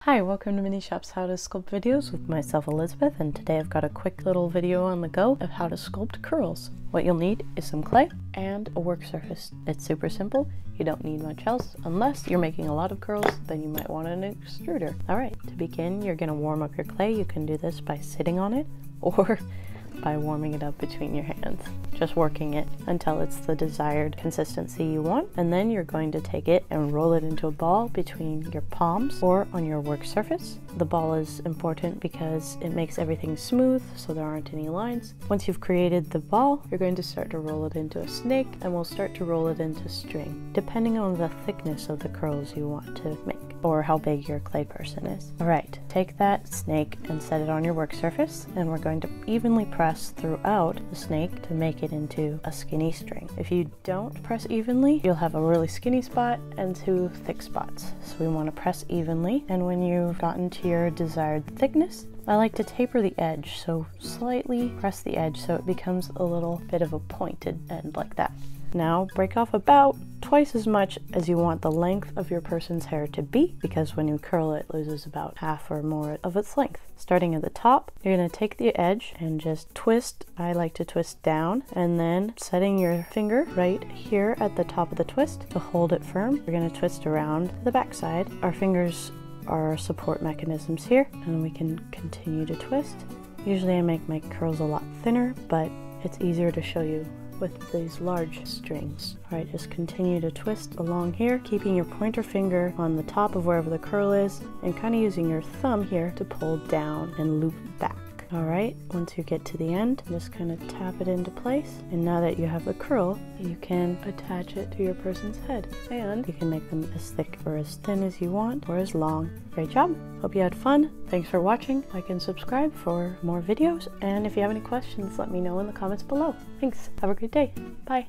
Hi, welcome to Mini Shop's How to Sculpt videos with myself, Elizabeth, and today I've got a quick little video on the go of how to sculpt curls. What you'll need is some clay and a work surface. It's super simple. You don't need much else unless you're making a lot of curls, then you might want an extruder. Alright, to begin, you're going to warm up your clay. You can do this by sitting on it or by warming it up between your hands. Just working it until it's the desired consistency you want, and then you're going to take it and roll it into a ball between your palms or on your work surface. The ball is important because it makes everything smooth so there aren't any lines. Once you've created the ball, you're going to start to roll it into a snake, and we'll start to roll it into string, depending on the thickness of the curls you want to make or how big your clay person is. Alright, take that snake and set it on your work surface, and we're going to evenly press throughout the snake to make it into a skinny string. If you don't press evenly, you'll have a really skinny spot and two thick spots. So we want to press evenly, and when you've gotten to your desired thickness, I like to taper the edge, so slightly press the edge so it becomes a little bit of a pointed end like that. Now break off about twice as much as you want the length of your person's hair to be, because when you curl it loses about half or more of its length. Starting at the top, you're going to take the edge and just twist. I like to twist down, and then setting your finger right here at the top of the twist to hold it firm. We're going to twist around the back side. Our fingers are support mechanisms here, and we can continue to twist. Usually I make my curls a lot thinner, but it's easier to show you with these large strings. Alright, just continue to twist along here, keeping your pointer finger on the top of wherever the curl is, and kind of using your thumb here to pull down and loop back. Alright, once you get to the end, just kind of tap it into place, and now that you have the curl, you can attach it to your person's head, and you can make them as thick or as thin as you want, or as long. Great job! Hope you had fun. Thanks for watching. Like and subscribe for more videos, and if you have any questions, let me know in the comments below. Thanks. Have a great day. Bye.